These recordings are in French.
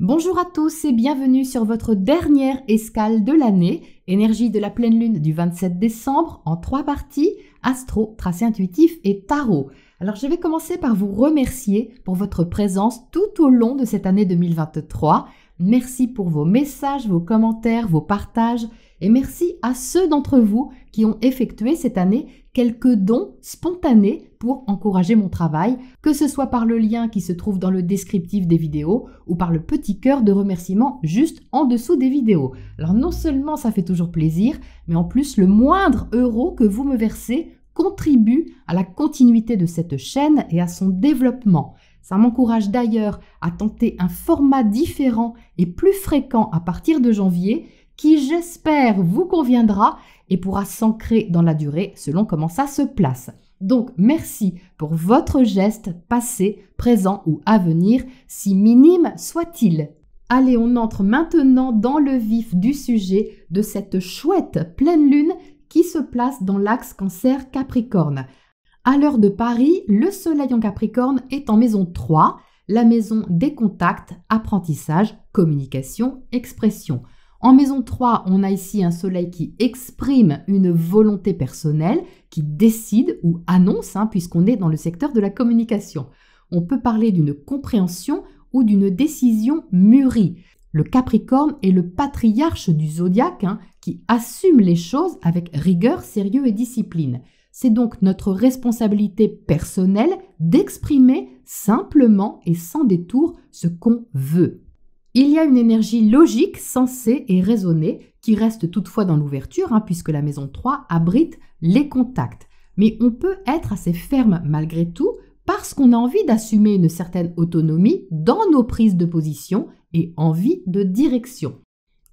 Bonjour à tous et bienvenue sur votre dernière escale de l'année, énergie de la pleine lune du 27 décembre en 3 parties, astro, tracé intuitif et tarot. Alors je vais commencer par vous remercier pour votre présence tout au long de cette année 2023. Merci pour vos messages, vos commentaires, vos partages et merci à ceux d'entre vous qui ont effectué cette année quelques dons spontanés pour encourager mon travail, que ce soit par le lien qui se trouve dans le descriptif des vidéos ou par le petit cœur de remerciement juste en dessous des vidéos. Alors non seulement ça fait toujours plaisir, mais en plus le moindre euro que vous me versez contribue à la continuité de cette chaîne et à son développement. Ça m'encourage d'ailleurs à tenter un format différent et plus fréquent à partir de janvier qui, j'espère, vous conviendra et pourra s'ancrer dans la durée selon comment ça se place. Donc, merci pour votre geste passé, présent ou à venir, si minime soit-il. Allez, on entre maintenant dans le vif du sujet de cette chouette pleine lune qui se place dans l'axe Cancer-Capricorne. À l'heure de Paris, le soleil en Capricorne est en maison 3, la maison des contacts, apprentissage, communication, expression. En maison 3, on a ici un soleil qui exprime une volonté personnelle, qui décide ou annonce, puisqu'on est dans le secteur de la communication. On peut parler d'une compréhension ou d'une décision mûrie. Le Capricorne est le patriarche du zodiaque qui assume les choses avec rigueur, sérieux et discipline. C'est donc notre responsabilité personnelle d'exprimer simplement et sans détour ce qu'on veut. Il y a une énergie logique, sensée et raisonnée qui reste toutefois dans l'ouverture puisque la maison 3 abrite les contacts. Mais on peut être assez ferme malgré tout parce qu'on a envie d'assumer une certaine autonomie dans nos prises de position et envie de direction.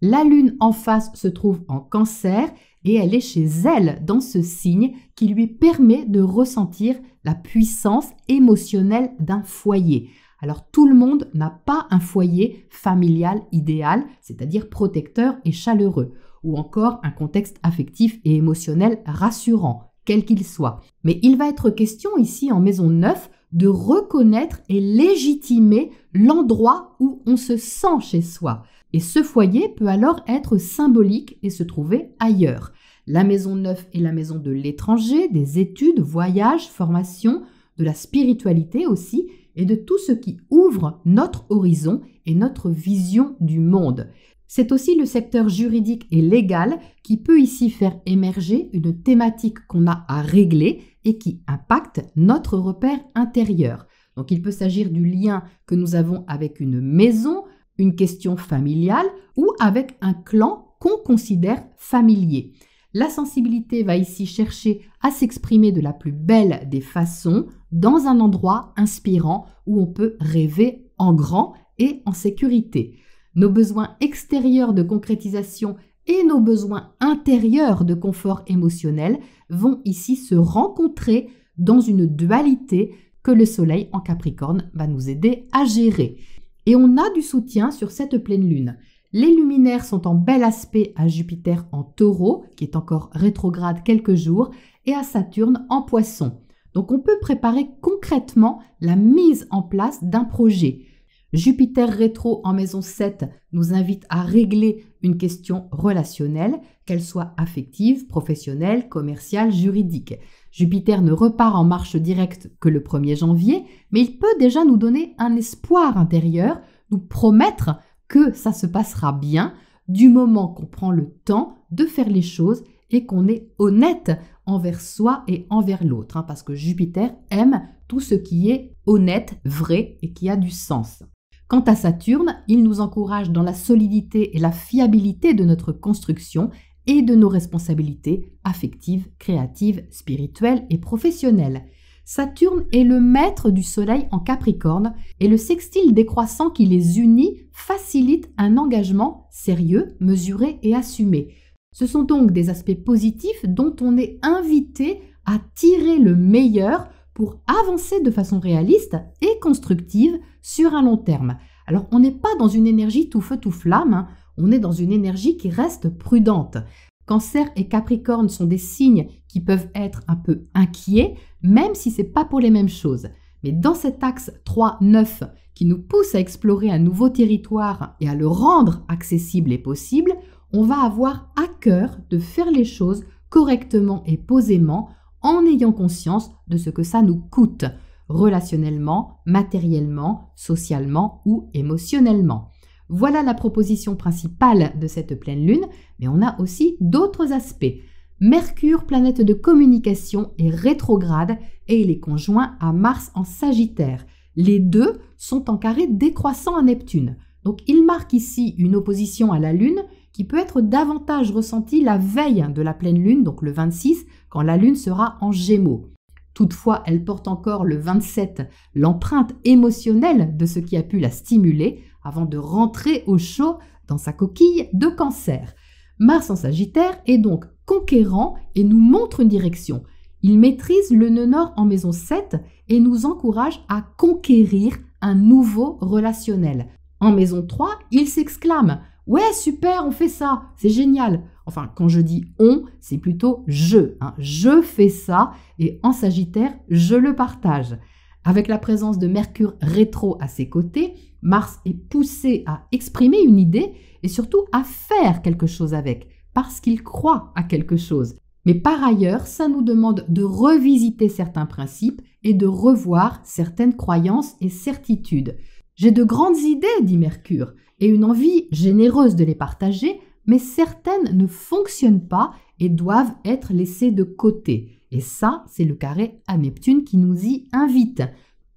La lune en face se trouve en Cancer et elle est chez elle dans ce signe qui lui permet de ressentir la puissance émotionnelle d'un foyer. Alors tout le monde n'a pas un foyer familial idéal, c'est-à-dire protecteur et chaleureux, ou encore un contexte affectif et émotionnel rassurant, quel qu'il soit. Mais il va être question ici en maison 9 de reconnaître et légitimer l'endroit où on se sent chez soi. Et ce foyer peut alors être symbolique et se trouver ailleurs. La maison 9 est la maison de l'étranger, des études, voyages, formations, de la spiritualité aussi, et de tout ce qui ouvre notre horizon et notre vision du monde. C'est aussi le secteur juridique et légal qui peut ici faire émerger une thématique qu'on a à régler et qui impacte notre repère intérieur. Donc il peut s'agir du lien que nous avons avec une maison, une question familiale ou avec un clan qu'on considère familier. La sensibilité va ici chercher à s'exprimer de la plus belle des façons dans un endroit inspirant où on peut rêver en grand et en sécurité. Nos besoins extérieurs de concrétisation et nos besoins intérieurs de confort émotionnel vont ici se rencontrer dans une dualité que le soleil en Capricorne va nous aider à gérer. Et on a du soutien sur cette pleine lune. Les luminaires sont en bel aspect à Jupiter en Taureau, qui est encore rétrograde quelques jours, et à Saturne en Poisson. Donc on peut préparer concrètement la mise en place d'un projet. Jupiter rétro en maison 7 nous invite à régler une question relationnelle, qu'elle soit affective, professionnelle, commerciale, juridique. Jupiter ne repart en marche directe que le 1er janvier, mais il peut déjà nous donner un espoir intérieur, nous promettre que ça se passera bien du moment qu'on prend le temps de faire les choses et qu'on est honnête envers soi et envers l'autre, parce que Jupiter aime tout ce qui est honnête, vrai et qui a du sens. Quant à Saturne, il nous encourage dans la solidité et la fiabilité de notre construction et de nos responsabilités affectives, créatives, spirituelles et professionnelles. Saturne est le maître du soleil en Capricorne et le sextile décroissant qui les unit facilite un engagement sérieux, mesuré et assumé. Ce sont donc des aspects positifs dont on est invité à tirer le meilleur pour avancer de façon réaliste et constructive sur un long terme. Alors on n'est pas dans une énergie tout feu tout flamme, on est dans une énergie qui reste prudente. Cancer et Capricorne sont des signes qui peuvent être un peu inquiets, même si ce n'est pas pour les mêmes choses. Mais dans cet axe 3-9 qui nous pousse à explorer un nouveau territoire et à le rendre accessible et possible, on va avoir à cœur de faire les choses correctement et posément en ayant conscience de ce que ça nous coûte, relationnellement, matériellement, socialement ou émotionnellement. Voilà la proposition principale de cette pleine lune, mais on a aussi d'autres aspects. Mercure, planète de communication, est rétrograde et il est conjoint à Mars en Sagittaire. Les deux sont en carré décroissant à Neptune. Donc il marque ici une opposition à la Lune qui peut être davantage ressentie la veille de la pleine lune, donc le 26, quand la Lune sera en Gémeaux. Toutefois, elle porte encore le 27 l'empreinte émotionnelle de ce qui a pu la stimuler avant de rentrer au chaud dans sa coquille de Cancer. Mars en Sagittaire est donc conquérant et nous montre une direction. Il maîtrise le nœud nord en maison 7 et nous encourage à conquérir un nouveau relationnel. En maison 3, il s'exclame « Ouais, super, on fait ça, c'est génial !» Enfin, quand je dis « on », c'est plutôt « je ». Je fais ça et en Sagittaire, je le partage. Avec la présence de Mercure rétro à ses côtés, Mars est poussé à exprimer une idée et surtout à faire quelque chose avec, parce qu'il croit à quelque chose. Mais par ailleurs, ça nous demande de revisiter certains principes et de revoir certaines croyances et certitudes. J'ai de grandes idées, dit Mercure, et une envie généreuse de les partager, mais certaines ne fonctionnent pas et doivent être laissées de côté. Et ça, c'est le carré à Neptune qui nous y invite.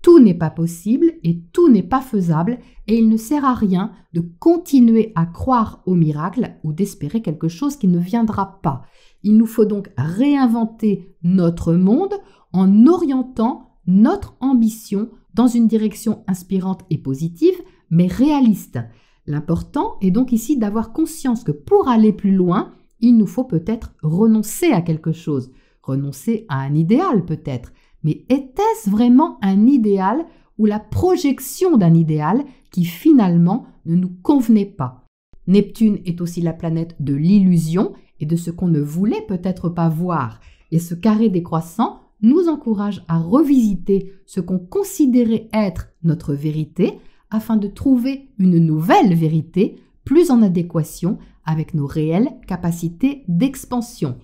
Tout n'est pas possible et tout n'est pas faisable et il ne sert à rien de continuer à croire au miracle ou d'espérer quelque chose qui ne viendra pas. Il nous faut donc réinventer notre monde en orientant notre ambition dans une direction inspirante et positive, mais réaliste. L'important est donc ici d'avoir conscience que pour aller plus loin, il nous faut peut-être renoncer à quelque chose, renoncer à un idéal peut-être. Mais était-ce vraiment un idéal ou la projection d'un idéal qui finalement ne nous convenait pas? Neptune est aussi la planète de l'illusion et de ce qu'on ne voulait peut-être pas voir. Et ce carré décroissant nous encourage à revisiter ce qu'on considérait être notre vérité afin de trouver une nouvelle vérité plus en adéquation avec nos réelles capacités d'expansion.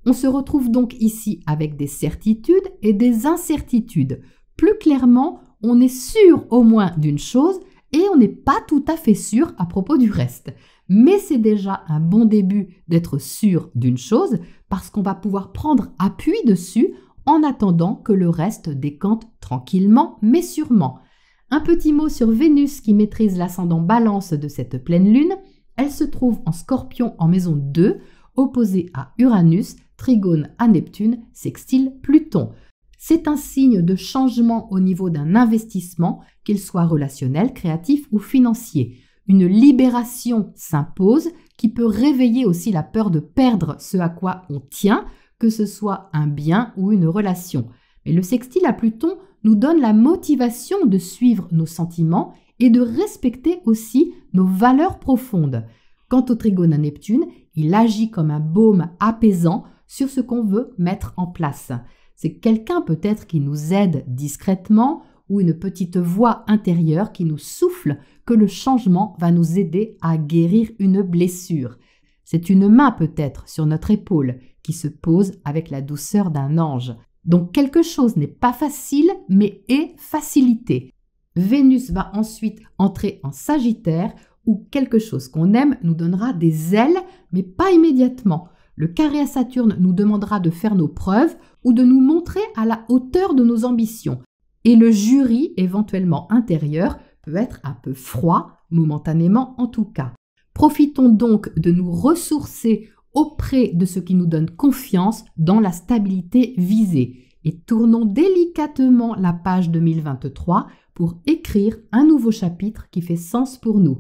On se retrouve donc ici avec des certitudes et des incertitudes. Plus clairement, on est sûr au moins d'une chose et on n'est pas tout à fait sûr à propos du reste. Mais c'est déjà un bon début d'être sûr d'une chose parce qu'on va pouvoir prendre appui dessus en attendant que le reste décante tranquillement mais sûrement. Un petit mot sur Vénus qui maîtrise l'ascendant Balance de cette pleine lune. Elle se trouve en Scorpion en maison 2, opposée à Uranus, trigone à Neptune, sextile Pluton. C'est un signe de changement au niveau d'un investissement, qu'il soit relationnel, créatif ou financier. Une libération s'impose qui peut réveiller aussi la peur de perdre ce à quoi on tient, que ce soit un bien ou une relation. Mais le sextile à Pluton nous donne la motivation de suivre nos sentiments et de respecter aussi nos valeurs profondes. Quant au trigone à Neptune, il agit comme un baume apaisant sur ce qu'on veut mettre en place. C'est quelqu'un peut-être qui nous aide discrètement ou une petite voix intérieure qui nous souffle que le changement va nous aider à guérir une blessure. C'est une main peut-être sur notre épaule qui se pose avec la douceur d'un ange. Donc quelque chose n'est pas facile mais est facilité. Vénus va ensuite entrer en Sagittaire où quelque chose qu'on aime nous donnera des ailes mais pas immédiatement. Le carré à Saturne nous demandera de faire nos preuves ou de nous montrer à la hauteur de nos ambitions. Et le jury, éventuellement intérieur, peut être un peu froid, momentanément en tout cas. Profitons donc de nous ressourcer auprès de ce qui nous donne confiance dans la stabilité visée et tournons délicatement la page 2023 pour écrire un nouveau chapitre qui fait sens pour nous.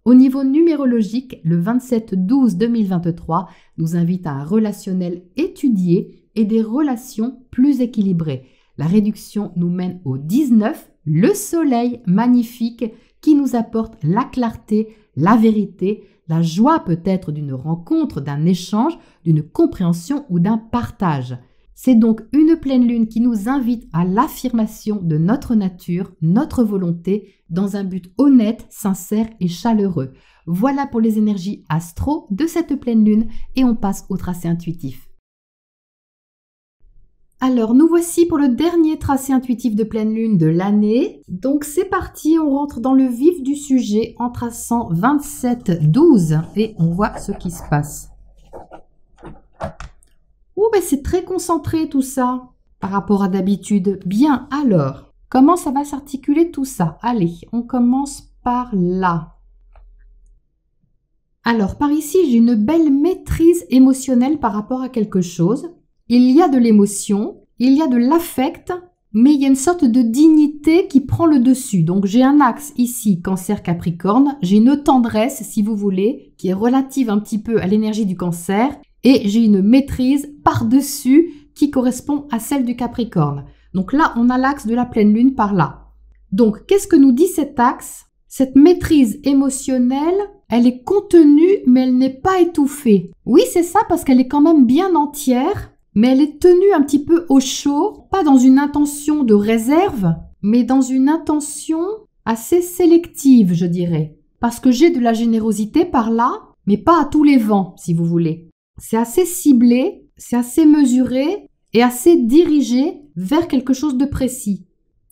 Au niveau numérologique, le 27-12-2023 nous invite à un relationnel étudié et des relations plus équilibrées. La réduction nous mène au 19, le soleil magnifique qui nous apporte la clarté, la vérité, la joie peut-être d'une rencontre, d'un échange, d'une compréhension ou d'un partage. C'est donc une pleine lune qui nous invite à l'affirmation de notre nature, notre volonté, dans un but honnête, sincère et chaleureux. Voilà pour les énergies astro de cette pleine lune et on passe au tracé intuitif. Alors, nous voici pour le dernier tracé intuitif de pleine lune de l'année. Donc, c'est parti, on rentre dans le vif du sujet en traçant 27-12 et on voit ce qui se passe. Oh, ben c'est très concentré tout ça par rapport à d'habitude. Bien, alors, comment ça va s'articuler tout ça? Allez, on commence par là. Alors, par ici, j'ai une belle maîtrise émotionnelle par rapport à quelque chose. Il y a de l'émotion, il y a de l'affect, mais il y a une sorte de dignité qui prend le dessus. Donc, j'ai un axe ici, Cancer-Capricorne. J'ai une tendresse, si vous voulez, qui est relative un petit peu à l'énergie du Cancer. Et j'ai une maîtrise par-dessus qui correspond à celle du Capricorne. Donc là, on a l'axe de la pleine lune par là. Donc, qu'est-ce que nous dit cet axe? Cette maîtrise émotionnelle, elle est contenue, mais elle n'est pas étouffée. Oui, c'est ça, parce qu'elle est quand même bien entière, mais elle est tenue un petit peu au chaud, pas dans une intention de réserve, mais dans une intention assez sélective, je dirais. Parce que j'ai de la générosité par là, mais pas à tous les vents, si vous voulez. C'est assez ciblé, c'est assez mesuré et assez dirigé vers quelque chose de précis.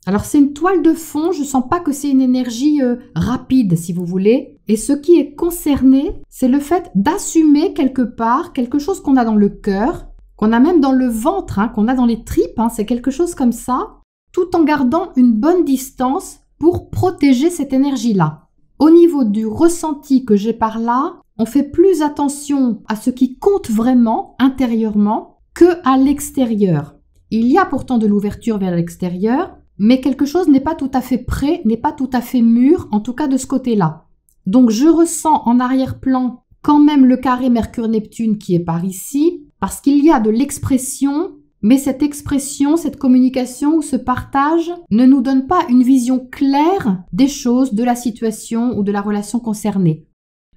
Alors c'est une toile de fond, je sens pas que c'est une énergie rapide si vous voulez. Et ce qui est concerné, c'est le fait d'assumer quelque part quelque chose qu'on a dans le cœur, qu'on a même dans le ventre, hein, qu'on a dans les tripes, hein, c'est quelque chose comme ça, tout en gardant une bonne distance pour protéger cette énergie-là. Au niveau du ressenti que j'ai par là, on fait plus attention à ce qui compte vraiment intérieurement que à l'extérieur. Il y a pourtant de l'ouverture vers l'extérieur, mais quelque chose n'est pas tout à fait prêt, n'est pas tout à fait mûr, en tout cas de ce côté-là. Donc je ressens en arrière-plan quand même le carré Mercure-Neptune qui est par ici, parce qu'il y a de l'expression, mais cette expression, cette communication ou ce partage ne nous donne pas une vision claire des choses, de la situation ou de la relation concernée.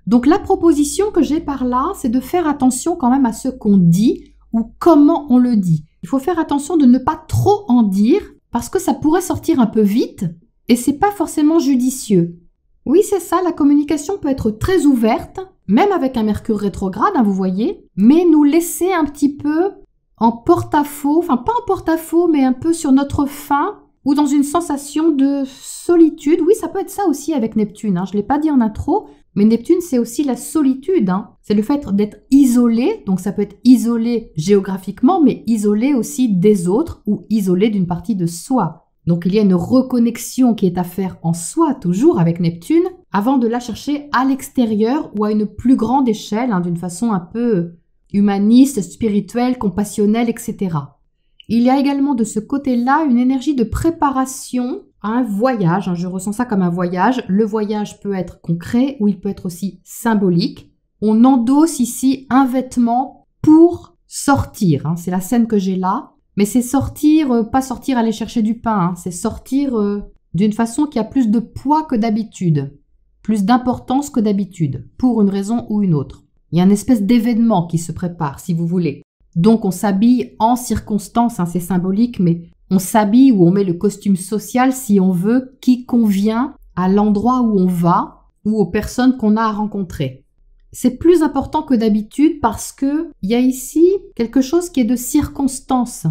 Donc la proposition que j'ai par là, c'est de faire attention quand même à ce qu'on dit ou comment on le dit. Il faut faire attention de ne pas trop en dire parce que ça pourrait sortir un peu vite et c'est pas forcément judicieux. Oui, c'est ça, la communication peut être très ouverte, même avec un Mercure rétrograde, hein, vous voyez, mais nous laisser un petit peu en porte-à-faux, enfin pas en porte-à-faux, mais un peu sur notre faim ou dans une sensation de solitude. Oui, ça peut être ça aussi avec Neptune, hein, je ne l'ai pas dit en intro, mais Neptune, c'est aussi la solitude, hein. C'est le fait d'être isolé, donc ça peut être isolé géographiquement, mais isolé aussi des autres ou isolé d'une partie de soi. Donc il y a une reconnexion qui est à faire en soi, toujours avec Neptune, avant de la chercher à l'extérieur ou à une plus grande échelle, hein, d'une façon un peu humaniste, spirituelle, compassionnelle, etc. Il y a également de ce côté-là une énergie de préparation à un voyage, hein, je ressens ça comme un voyage. Le voyage peut être concret ou il peut être aussi symbolique. On endosse ici un vêtement pour sortir, hein, c'est la scène que j'ai là. Mais c'est sortir, pas sortir aller chercher du pain, hein, c'est sortir d'une façon qui a plus de poids que d'habitude, plus d'importance que d'habitude, pour une raison ou une autre. Il y a une espèce d'événement qui se prépare, si vous voulez. Donc on s'habille en circonstance, hein, c'est symbolique, mais on s'habille ou on met le costume social, si on veut, qui convient à l'endroit où on va ou aux personnes qu'on a à rencontrer. C'est plus important que d'habitude parce que il y a ici quelque chose qui est de circonstance.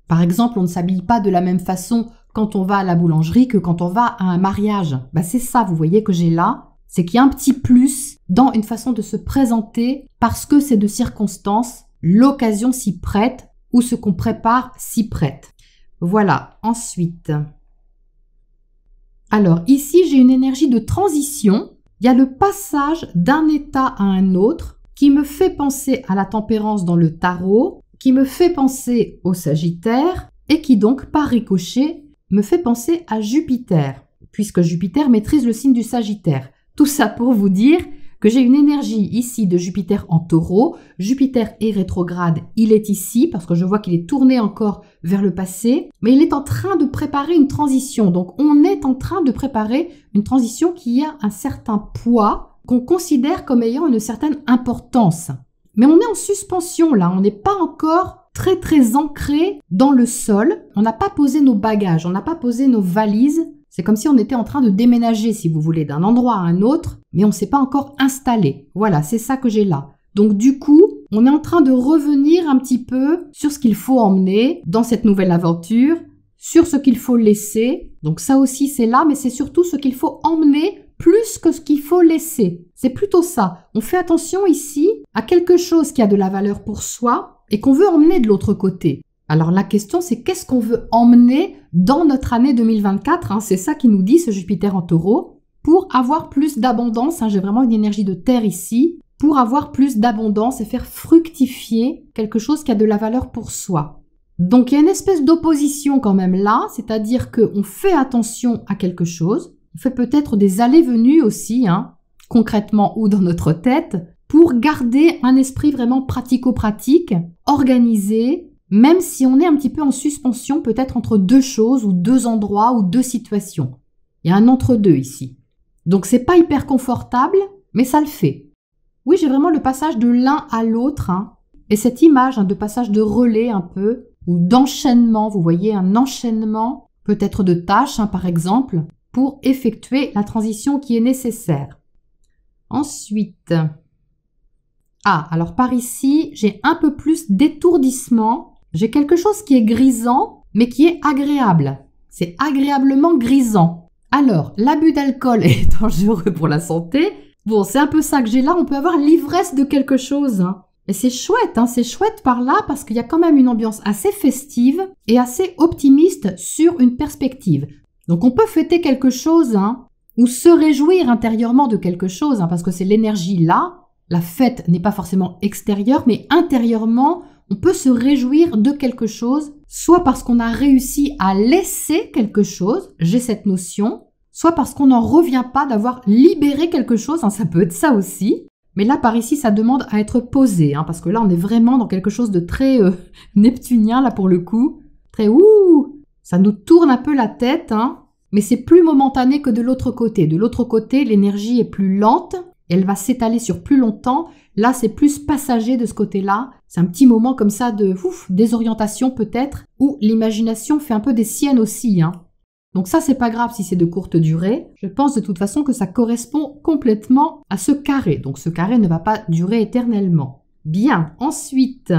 Par exemple, on ne s'habille pas de la même façon quand on va à la boulangerie que quand on va à un mariage. Ben c'est ça, vous voyez, que j'ai là. C'est qu'il y a un petit plus dans une façon de se présenter parce que c'est de circonstance, l'occasion s'y prête ou ce qu'on prépare s'y prête. Voilà, ensuite. Alors ici, j'ai une énergie de transition. Il y a le passage d'un état à un autre qui me fait penser à la tempérance dans le tarot, qui me fait penser au Sagittaire et qui donc, par ricochet, me fait penser à Jupiter, puisque Jupiter maîtrise le signe du Sagittaire. Tout ça pour vous dire que j'ai une énergie ici de Jupiter en Taureau. Jupiter est rétrograde, il est ici parce que je vois qu'il est tourné encore vers le passé, mais il est en train de préparer une transition. Donc on est en train de préparer une transition qui a un certain poids, qu'on considère comme ayant une certaine importance. Mais on est en suspension là, on n'est pas encore très très ancré dans le sol. On n'a pas posé nos bagages, on n'a pas posé nos valises. C'est comme si on était en train de déménager, si vous voulez, d'un endroit à un autre, mais on ne s'est pas encore installé. Voilà, c'est ça que j'ai là. Donc du coup, on est en train de revenir un petit peu sur ce qu'il faut emmener dans cette nouvelle aventure, sur ce qu'il faut laisser. Donc ça aussi, c'est là, mais c'est surtout ce qu'il faut emmener plus que ce qu'il faut laisser. C'est plutôt ça. On fait attention ici à quelque chose qui a de la valeur pour soi et qu'on veut emmener de l'autre côté. Alors la question, c'est qu'est-ce qu'on veut emmener dans notre année 2024, c'est ça qui nous dit ce Jupiter en Taureau, pour avoir plus d'abondance, j'ai vraiment une énergie de terre ici, pour avoir plus d'abondance et faire fructifier quelque chose qui a de la valeur pour soi. Donc il y a une espèce d'opposition quand même là, c'est-à-dire qu'on fait attention à quelque chose, on fait peut-être des allées-venues aussi, concrètement ou dans notre tête, pour garder un esprit vraiment pratico-pratique, organisé, même si on est un petit peu en suspension peut-être entre deux choses ou deux endroits ou deux situations. Il y a un entre-deux ici. Donc c'est pas hyper confortable, mais ça le fait. Oui, j'ai vraiment le passage de l'un à l'autre, et cette image de passage de relais un peu, ou d'enchaînement, vous voyez, un enchaînement peut-être de tâches par exemple, pour effectuer la transition qui est nécessaire. Ensuite, alors par ici, j'ai un peu plus d'étourdissement. J'ai quelque chose qui est grisant, mais qui est agréable. C'est agréablement grisant. Alors, l'abus d'alcool est dangereux pour la santé. Bon, c'est un peu ça que j'ai là. On peut avoir l'ivresse de quelque chose. Et c'est chouette par là parce qu'il y a quand même une ambiance assez festive et assez optimiste sur une perspective. Donc, on peut fêter quelque chose ou se réjouir intérieurement de quelque chose parce que c'est l'énergie là. La fête n'est pas forcément extérieure, mais intérieurement, on peut se réjouir de quelque chose, soit parce qu'on a réussi à laisser quelque chose, j'ai cette notion, soit parce qu'on n'en revient pas d'avoir libéré quelque chose, ça peut être ça aussi. Mais là, par ici, ça demande à être posé, parce que là, on est vraiment dans quelque chose de très neptunien, là, pour le coup. Très ça nous tourne un peu la tête, mais c'est plus momentané que de l'autre côté. De l'autre côté, l'énergie est plus lente, elle va s'étaler sur plus longtemps. Là, c'est plus passager de ce côté-là. C'est un petit moment comme ça de désorientation peut-être, où l'imagination fait un peu des siennes aussi. Donc ça, c'est pas grave si c'est de courte durée. Je pense de toute façon que ça correspond complètement à ce carré. Donc ce carré ne va pas durer éternellement. Bien, ensuite.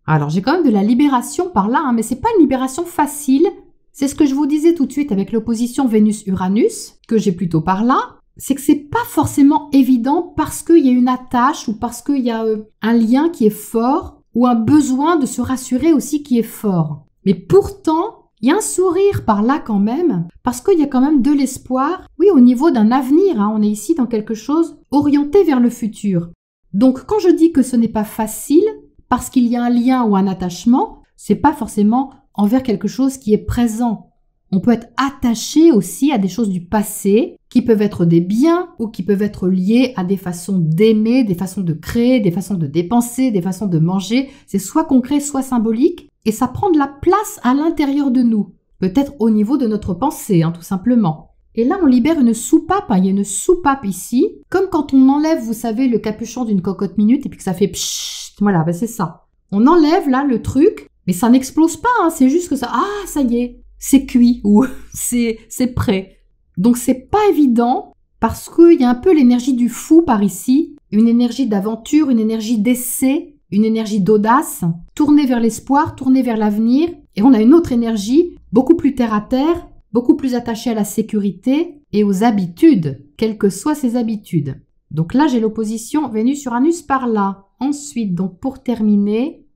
Alors j'ai quand même de la libération par là, mais c'est pas une libération facile. C'est ce que je vous disais tout de suite avec l'opposition Vénus-Uranus, que j'ai plutôt par là. C'est que c'est pas forcément évident parce qu'il y a une attache ou parce qu'il y a un lien qui est fort ou un besoin de se rassurer aussi qui est fort. Mais pourtant, il y a un sourire par là quand même parce qu'il y a quand même de l'espoir, oui, au niveau d'un avenir. On est ici dans quelque chose orienté vers le futur. Donc quand je dis que ce n'est pas facile parce qu'il y a un lien ou un attachement, c'est pas forcément envers quelque chose qui est présent. On peut être attaché aussi à des choses du passé qui peuvent être des biens ou qui peuvent être liés à des façons d'aimer, des façons de créer, des façons de dépenser, des façons de manger. C'est soit concret, soit symbolique et ça prend de la place à l'intérieur de nous. Peut-être au niveau de notre pensée, tout simplement. Et là, on libère une soupape. Il y a une soupape ici. Comme quand on enlève, vous savez, le capuchon d'une cocotte minute et puis que ça fait pshhh. Voilà, c'est ça. On enlève là le truc, mais ça n'explose pas. C'est juste que ça... ça y est. C'est cuit ou c'est prêt. Donc c'est pas évident parce qu'il y a un peu l'énergie du fou par ici, une énergie d'aventure, une énergie d'essai, une énergie d'audace, tournée vers l'espoir, tournée vers l'avenir. Et on a une autre énergie, beaucoup plus terre à terre, beaucoup plus attachée à la sécurité et aux habitudes, quelles que soient ces habitudes. Donc là, j'ai l'opposition Vénus-Uranus par là. Ensuite, donc pour terminer,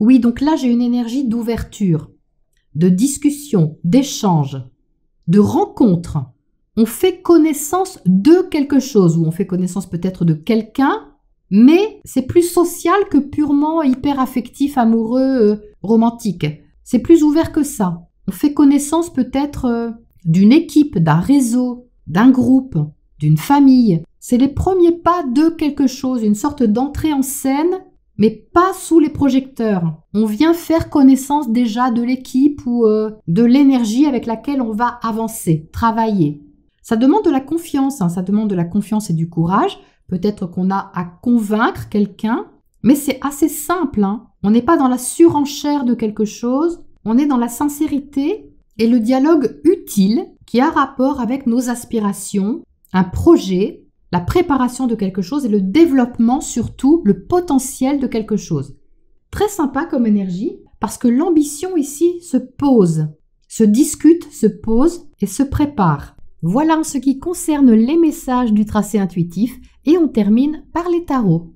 oui, donc là, j'ai une énergie d'ouverture, de discussion, d'échange, de rencontre. On fait connaissance de quelque chose, ou on fait connaissance peut-être de quelqu'un, mais c'est plus social que purement hyper affectif, amoureux, romantique. C'est plus ouvert que ça. On fait connaissance peut-être d'une équipe, d'un réseau, d'un groupe, d'une famille. C'est les premiers pas de quelque chose, une sorte d'entrée en scène, mais pas sous les projecteurs. On vient faire connaissance déjà de l'équipe ou de l'énergie avec laquelle on va avancer, travailler. Ça demande de la confiance, ça demande de la confiance et du courage, peut-être qu'on a à convaincre quelqu'un, mais c'est assez simple, hein. On n'est pas dans la surenchère de quelque chose, on est dans la sincérité et le dialogue utile qui a rapport avec nos aspirations, un projet, la préparation de quelque chose et le développement surtout, le potentiel de quelque chose. Très sympa comme énergie parce que l'ambition ici se pose, se discute, se pose et se prépare. Voilà en ce qui concerne les messages du tracé intuitif et on termine par les tarots.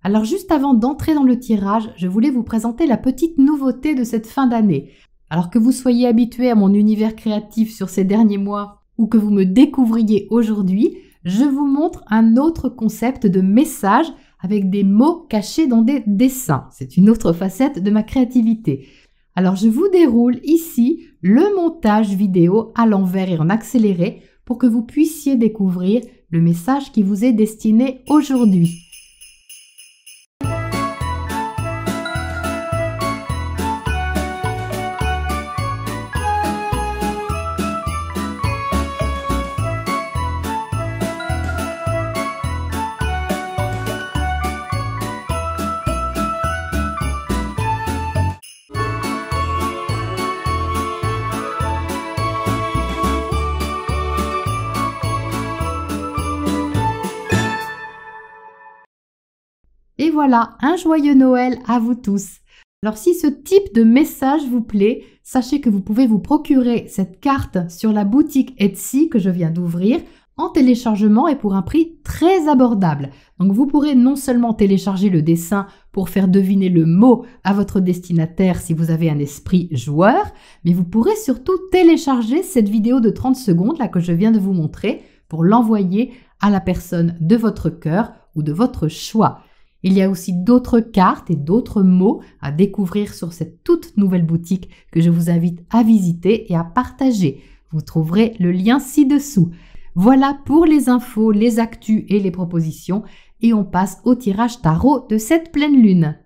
Alors juste avant d'entrer dans le tirage, je voulais vous présenter la petite nouveauté de cette fin d'année. Alors que vous soyez habitué à mon univers créatif sur ces derniers mois ou que vous me découvriez aujourd'hui, je vous montre un autre concept de message avec des mots cachés dans des dessins. C'est une autre facette de ma créativité. Alors je vous déroule ici le montage vidéo à l'envers et en accéléré pour que vous puissiez découvrir le message qui vous est destiné aujourd'hui. Et voilà, un joyeux Noël à vous tous. Alors si ce type de message vous plaît, sachez que vous pouvez vous procurer cette carte sur la boutique Etsy que je viens d'ouvrir en téléchargement et pour un prix très abordable. Donc vous pourrez non seulement télécharger le dessin pour faire deviner le mot à votre destinataire si vous avez un esprit joueur, mais vous pourrez surtout télécharger cette vidéo de 30 secondes là que je viens de vous montrer pour l'envoyer à la personne de votre cœur ou de votre choix. Il y a aussi d'autres cartes et d'autres mots à découvrir sur cette toute nouvelle boutique que je vous invite à visiter et à partager. Vous trouverez le lien ci-dessous. Voilà pour les infos, les actus et les propositions et on passe au tirage tarot de cette pleine lune.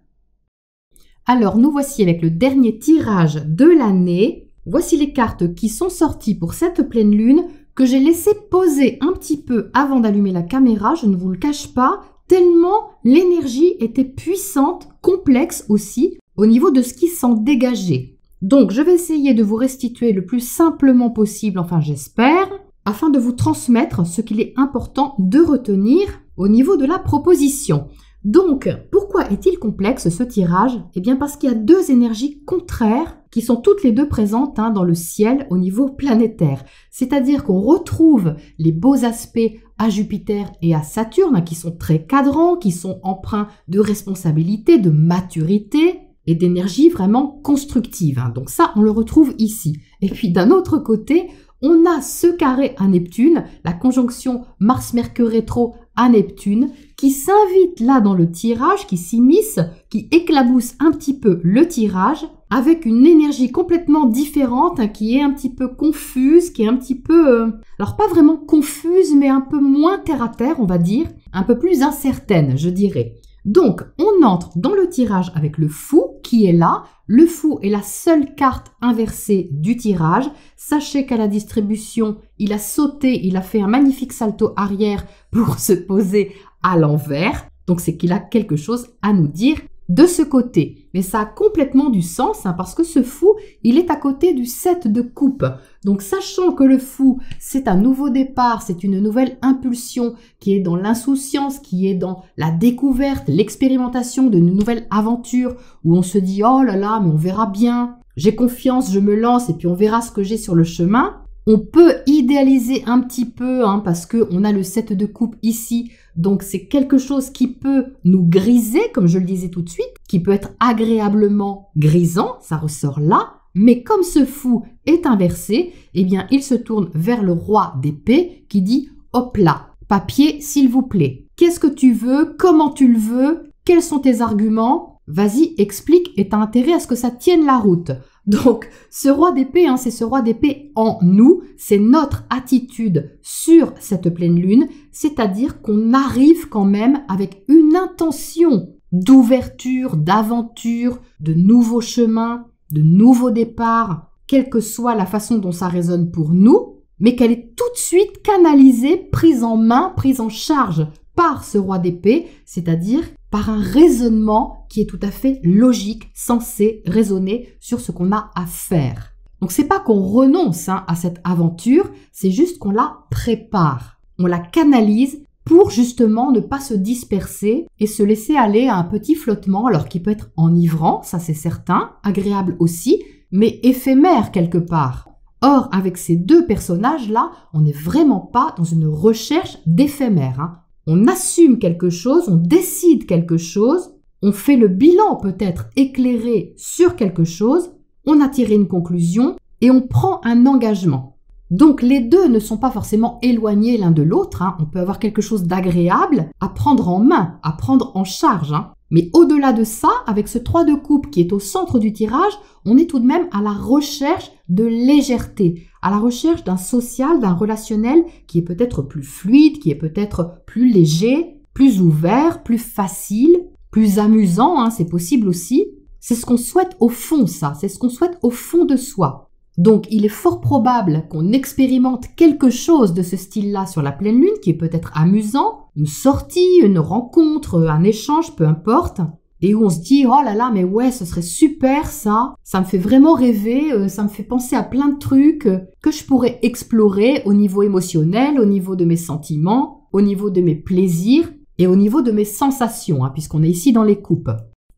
Alors nous voici avec le dernier tirage de l'année. Voici les cartes qui sont sorties pour cette pleine lune que j'ai laissé poser un petit peu avant d'allumer la caméra, je ne vous le cache pas. Tellement l'énergie était puissante, complexe aussi, au niveau de ce qui s'en dégageait. Donc, je vais essayer de vous restituer le plus simplement possible, enfin j'espère, afin de vous transmettre ce qu'il est important de retenir au niveau de la proposition. Donc, pourquoi est-il complexe ce tirage? Eh bien parce qu'il y a deux énergies contraires qui sont toutes les deux présentes dans le ciel au niveau planétaire. C'est-à-dire qu'on retrouve les beaux aspects à Jupiter et à Saturne qui sont très cadrants, qui sont empreints de responsabilité, de maturité et d'énergie vraiment constructive. Donc ça, on le retrouve ici. Et puis d'un autre côté, on a ce carré à Neptune, la conjonction Mars-Mercure rétro à Neptune, qui s'invite là dans le tirage, qui s'immisce, qui éclabousse un petit peu le tirage, avec une énergie complètement différente, qui est un petit peu confuse, qui est un petit peu, alors pas vraiment confuse, mais un peu moins terre à terre, on va dire, un peu plus incertaine, je dirais. Donc, on entre dans le tirage avec le fou qui est là. Le fou est la seule carte inversée du tirage. Sachez qu'à la distribution, il a sauté, il a fait un magnifique salto arrière pour se poser à l'envers. Donc, c'est qu'il a quelque chose à nous dire de ce côté. Mais ça a complètement du sens parce que ce fou, il est à côté du 7 de coupe. Donc, sachant que le fou, c'est un nouveau départ, c'est une nouvelle impulsion qui est dans l'insouciance, qui est dans la découverte, l'expérimentation d'une nouvelle aventure où on se dit « Oh là là, mais on verra bien, j'ai confiance, je me lance et puis on verra ce que j'ai sur le chemin ». On peut idéaliser un petit peu parce qu'on a le 7 de coupe ici. Donc, c'est quelque chose qui peut nous griser, comme je le disais tout de suite, qui peut être agréablement grisant, ça ressort là. Mais comme ce fou est inversé, eh bien, il se tourne vers le roi d'épée qui dit « Hop là, papier, s'il vous plaît. Qu'est-ce que tu veux? Comment tu le veux? Quels sont tes arguments? Vas-y, explique et t'as intérêt à ce que ça tienne la route. » Donc, ce roi d'épée, c'est ce roi d'épée en nous, c'est notre attitude sur cette pleine lune, c'est-à-dire qu'on arrive quand même avec une intention d'ouverture, d'aventure, de nouveaux chemins, de nouveaux départs, quelle que soit la façon dont ça résonne pour nous, mais qu'elle est tout de suite canalisée, prise en main, prise en charge par ce roi d'épée, c'est-à-dire par un raisonnement qui est tout à fait logique, censé raisonner sur ce qu'on a à faire. Donc c'est pas qu'on renonce à cette aventure, c'est juste qu'on la prépare, on la canalise pour justement ne pas se disperser et se laisser aller à un petit flottement, alors qui peut être enivrant, ça c'est certain, agréable aussi, mais éphémère quelque part. Or, avec ces deux personnages-là, on n'est vraiment pas dans une recherche d'éphémère. On assume quelque chose, on décide quelque chose, on fait le bilan peut-être éclairé sur quelque chose, on a tiré une conclusion et on prend un engagement. Donc les deux ne sont pas forcément éloignés l'un de l'autre, on peut avoir quelque chose d'agréable à prendre en main, à prendre en charge. Mais au-delà de ça, avec ce 3 de coupe qui est au centre du tirage, on est tout de même à la recherche de légèreté, à la recherche d'un social, d'un relationnel qui est peut-être plus fluide, qui est peut-être plus léger, plus ouvert, plus facile, plus amusant, c'est possible aussi. C'est ce qu'on souhaite au fond, ça, c'est ce qu'on souhaite au fond de soi. Donc, il est fort probable qu'on expérimente quelque chose de ce style-là sur la pleine lune, qui est peut-être amusant, une sortie, une rencontre, un échange, peu importe, et où on se dit « Oh là là, mais ouais, ce serait super ça me fait vraiment rêver, ça me fait penser à plein de trucs que je pourrais explorer au niveau émotionnel, au niveau de mes sentiments, au niveau de mes plaisirs et au niveau de mes sensations, puisqu'on est ici dans les coupes. »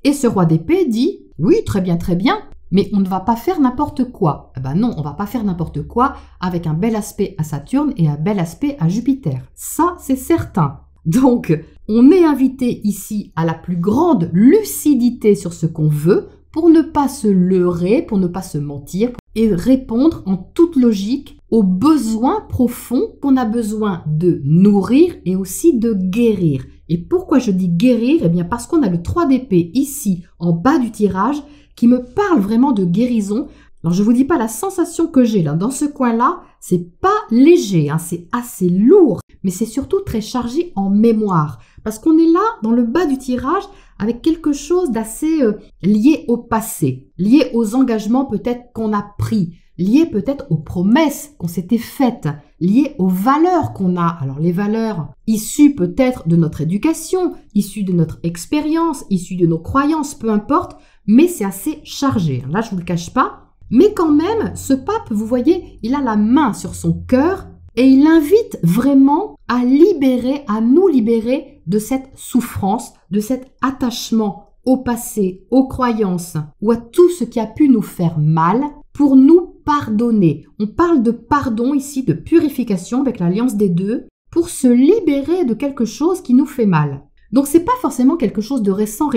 Et ce roi d'épée dit « Oui, très bien, mais on ne va pas faire n'importe quoi. » Eh ben non, on va pas faire n'importe quoi avec un bel aspect à Saturne et un bel aspect à Jupiter. Ça, c'est certain. Donc, on est invité ici à la plus grande lucidité sur ce qu'on veut pour ne pas se leurrer, pour ne pas se mentir et répondre en toute logique aux besoins profonds qu'on a besoin de nourrir et aussi de guérir. Et pourquoi je dis guérir? Eh bien parce qu'on a le 3 d'épée ici en bas du tirage qui me parle vraiment de guérison. Alors je vous dis pas la sensation que j'ai là dans ce coin-là, c'est pas léger, c'est assez lourd, mais c'est surtout très chargé en mémoire parce qu'on est là dans le bas du tirage avec quelque chose d'assez lié au passé, lié aux engagements peut-être qu'on a pris, lié peut-être aux promesses qu'on s'était faites, lié aux valeurs qu'on a. Alors les valeurs issues peut-être de notre éducation, issues de notre expérience, issues de nos croyances, peu importe, mais c'est assez chargé. Là, je vous le cache pas. Mais quand même, ce pape, vous voyez, il a la main sur son cœur et il invite vraiment à nous libérer de cette souffrance, de cet attachement au passé, aux croyances ou à tout ce qui a pu nous faire mal pour nous pardonner. On parle de pardon ici, de purification avec l'alliance des deux pour se libérer de quelque chose qui nous fait mal. Donc c'est pas forcément quelque chose de récent,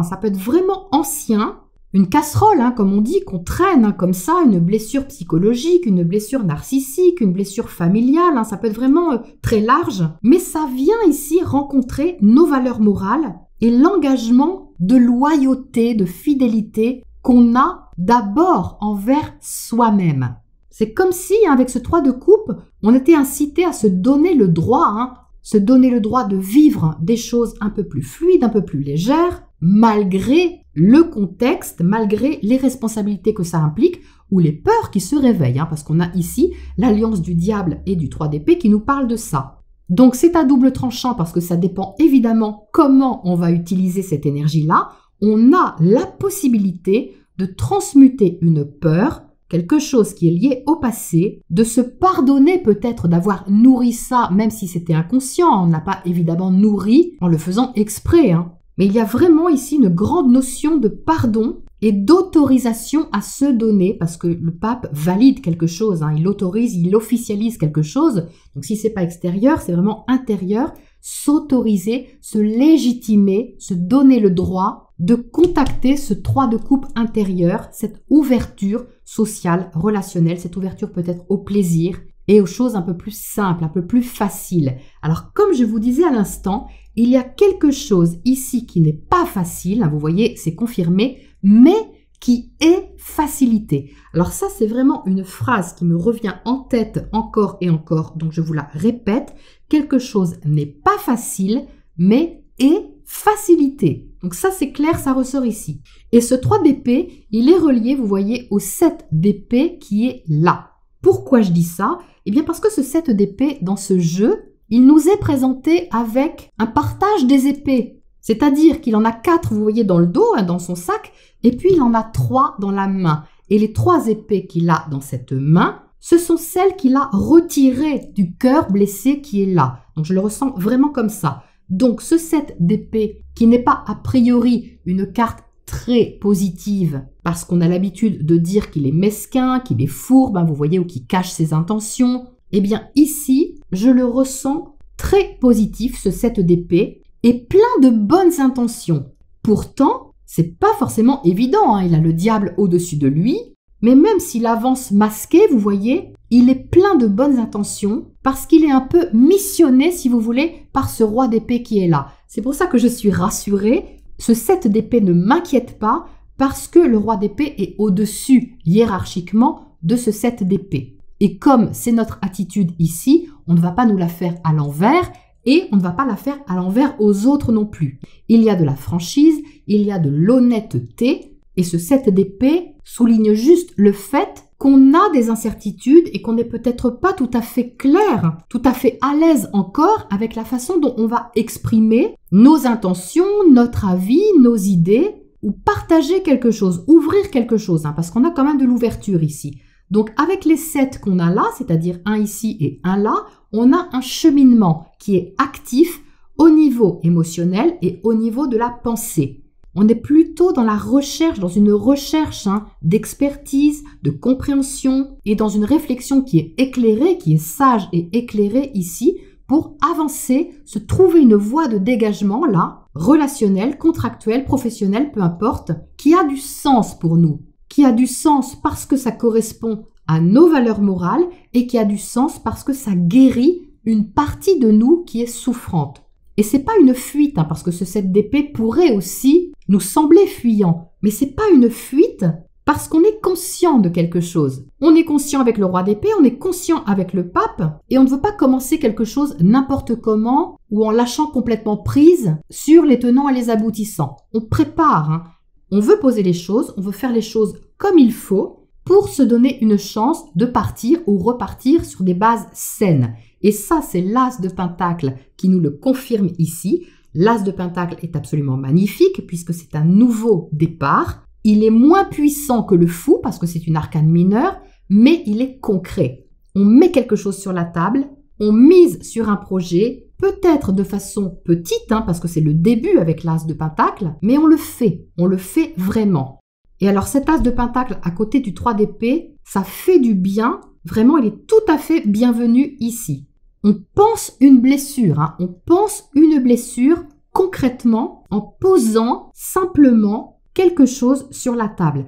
ça peut être vraiment ancien, une casserole, comme on dit, qu'on traîne comme ça, une blessure psychologique, une blessure narcissique, une blessure familiale, ça peut être vraiment très large, mais ça vient ici rencontrer nos valeurs morales et l'engagement de loyauté, de fidélité qu'on a d'abord envers soi-même. C'est comme si, avec ce 3 de coupe, on était incité à se donner le droit, se donner le droit de vivre des choses un peu plus fluides, un peu plus légères, malgré le contexte, malgré les responsabilités que ça implique ou les peurs qui se réveillent, parce qu'on a ici l'alliance du diable et du 3 d'épée qui nous parle de ça. Donc c'est à double tranchant parce que ça dépend évidemment comment on va utiliser cette énergie-là. On a la possibilité de transmuter une peur, quelque chose qui est lié au passé, de se pardonner peut-être d'avoir nourri ça, même si c'était inconscient, on n'a pas évidemment nourri en le faisant exprès. Mais il y a vraiment ici une grande notion de pardon et d'autorisation à se donner, parce que le pape valide quelque chose, il autorise, il officialise quelque chose. Donc si c'est pas extérieur, c'est vraiment intérieur, s'autoriser, se légitimer, se donner le droit de contacter ce 3 de coupe intérieur, cette ouverture sociale, relationnelle, cette ouverture peut-être au plaisir et aux choses un peu plus simples, un peu plus faciles. Alors comme je vous disais à l'instant, il y a quelque chose ici qui n'est pas facile, vous voyez, c'est confirmé, mais qui est facilité. Alors ça, c'est vraiment une phrase qui me revient en tête encore et encore, donc je vous la répète, quelque chose n'est pas facile, mais est facilité. Donc ça, c'est clair, ça ressort ici. Et ce 3 d'épée, il est relié, vous voyez, au 7 d'épée qui est là. Pourquoi je dis ça? Eh bien parce que ce 7 d'épée dans ce jeu, il nous est présenté avec un partage des épées. C'est-à-dire qu'il en a 4, vous voyez, dans le dos, dans son sac, et puis il en a 3 dans la main. Et les 3 épées qu'il a dans cette main, ce sont celles qu'il a retirées du cœur blessé qui est là. Donc je le ressens vraiment comme ça. Donc ce 7 d'épée, qui n'est pas a priori une carte très positive, parce qu'on a l'habitude de dire qu'il est mesquin, qu'il est fourbe, vous voyez, ou qu'il cache ses intentions, eh bien ici, je le ressens très positif, ce 7 d'épée, et plein de bonnes intentions. Pourtant, c'est pas forcément évident, il a le diable au-dessus de lui, mais même s'il avance masqué, vous voyez, il est plein de bonnes intentions parce qu'il est un peu missionné, si vous voulez, par ce roi d'épée qui est là. C'est pour ça que je suis rassurée. Ce 7 d'épée ne m'inquiète pas parce que le roi d'épée est au-dessus, hiérarchiquement, de ce 7 d'épée. Et comme c'est notre attitude ici, on ne va pas nous la faire à l'envers et on ne va pas la faire à l'envers aux autres non plus. Il y a de la franchise, il y a de l'honnêteté et ce 7 d'épée souligne juste le fait qu'on a des incertitudes et qu'on n'est peut-être pas tout à fait clair, tout à fait à l'aise encore avec la façon dont on va exprimer nos intentions, notre avis, nos idées ou partager quelque chose, ouvrir quelque chose, parce qu'on a quand même de l'ouverture ici. Donc avec les 7 qu'on a là, c'est-à-dire un ici et un là, on a un cheminement qui est actif au niveau émotionnel et au niveau de la pensée. On est plutôt dans la recherche, dans une recherche d'expertise, de compréhension et dans une réflexion qui est éclairée, qui est sage et éclairée ici pour avancer, se trouver une voie de dégagement là, relationnelle, contractuelle, professionnelle, peu importe, qui a du sens pour nous, qui a du sens parce que ça correspond à nos valeurs morales et qui a du sens parce que ça guérit une partie de nous qui est souffrante. Et c'est pas une fuite, parce que ce 7 d'épée pourrait aussi nous sembler fuyant. Mais c'est pas une fuite parce qu'on est conscient de quelque chose. On est conscient avec le roi d'épée, on est conscient avec le pape, et on ne veut pas commencer quelque chose n'importe comment ou en lâchant complètement prise sur les tenants et les aboutissants. On prépare, On veut poser les choses, on veut faire les choses comme il faut pour se donner une chance de partir ou repartir sur des bases saines. Et ça, c'est l'as de Pentacle qui nous le confirme ici. L'as de Pentacle est absolument magnifique puisque c'est un nouveau départ. Il est moins puissant que le fou parce que c'est une arcane mineure, mais il est concret. On met quelque chose sur la table, on mise sur un projet, peut-être de façon petite, parce que c'est le début avec l'as de Pentacle, mais on le fait vraiment. Et alors cet as de Pentacle à côté du 3 d'épée, ça fait du bien, vraiment il est tout à fait bienvenu ici. On pense une blessure, on pense une blessure concrètement en posant simplement quelque chose sur la table.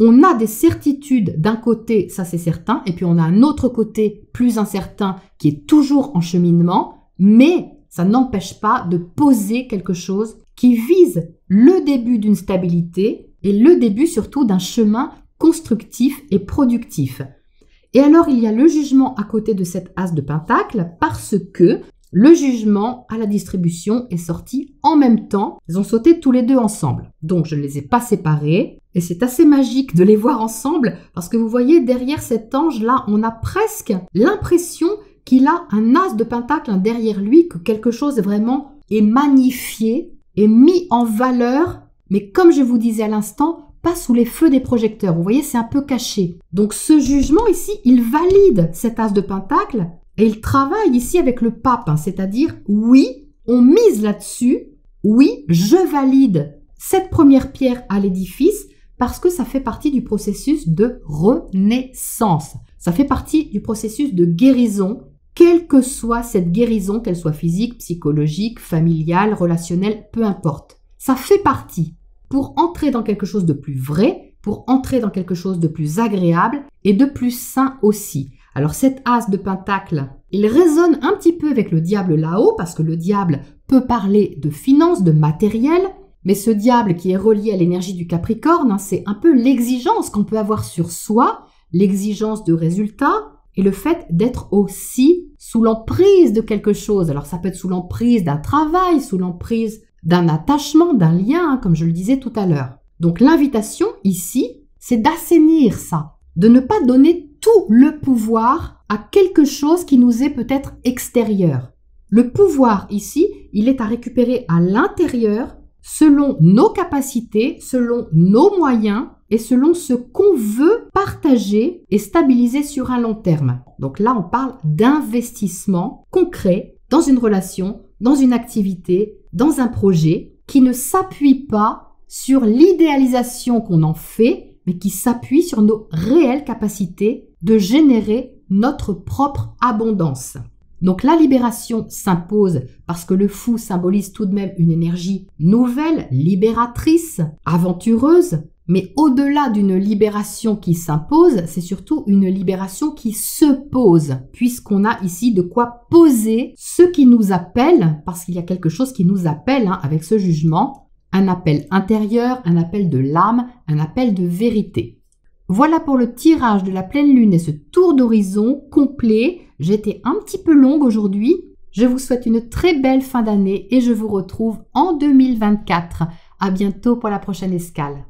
On a des certitudes d'un côté, ça c'est certain, et puis on a un autre côté plus incertain qui est toujours en cheminement, mais ça n'empêche pas de poser quelque chose qui vise le début d'une stabilité et le début surtout d'un chemin constructif et productif. Et alors il y a le jugement à côté de cet as de Pentacle parce que le jugement à la distribution est sorti en même temps. Ils ont sauté tous les deux ensemble. Donc je ne les ai pas séparés. Et c'est assez magique de les voir ensemble parce que vous voyez derrière cet ange-là, on a presque l'impression qu'il a un as de Pentacle derrière lui, que quelque chose vraiment est magnifié, est mis en valeur. Mais comme je vous disais à l'instant, pas sous les feux des projecteurs. Vous voyez, c'est un peu caché. Donc ce jugement ici, il valide cet as de Pentacle et il travaille ici avec le pape. C'est-à-dire, oui, on mise là-dessus. Oui, je valide cette première pierre à l'édifice parce que ça fait partie du processus de renaissance. Ça fait partie du processus de guérison, quelle que soit cette guérison, qu'elle soit physique, psychologique, familiale, relationnelle, peu importe. Ça fait partie pour entrer dans quelque chose de plus vrai, pour entrer dans quelque chose de plus agréable et de plus sain aussi. Alors cet as de Pentacle, il résonne un petit peu avec le diable là-haut parce que le diable peut parler de finances, de matériel, mais ce diable qui est relié à l'énergie du Capricorne, c'est un peu l'exigence qu'on peut avoir sur soi, l'exigence de résultats et le fait d'être aussi sous l'emprise de quelque chose. Alors ça peut être sous l'emprise d'un travail, sous l'emprise d'un attachement, d'un lien, comme je le disais tout à l'heure. Donc l'invitation ici, c'est d'assainir ça, de ne pas donner tout le pouvoir à quelque chose qui nous est peut-être extérieur. Le pouvoir ici, il est à récupérer à l'intérieur selon nos capacités, selon nos moyens et selon ce qu'on veut partager et stabiliser sur un long terme. Donc là, on parle d'investissement concret dans une relation, dans une activité, dans un projet qui ne s'appuie pas sur l'idéalisation qu'on en fait, mais qui s'appuie sur nos réelles capacités de générer notre propre abondance. Donc la libération s'impose parce que le fou symbolise tout de même une énergie nouvelle, libératrice, aventureuse. Mais au-delà d'une libération qui s'impose, c'est surtout une libération qui se pose, puisqu'on a ici de quoi poser ce qui nous appelle, parce qu'il y a quelque chose qui nous appelle avec ce jugement, un appel intérieur, un appel de l'âme, un appel de vérité. Voilà pour le tirage de la pleine lune et ce tour d'horizon complet. J'étais un petit peu longue aujourd'hui. Je vous souhaite une très belle fin d'année et je vous retrouve en 2024. À bientôt pour la prochaine escale.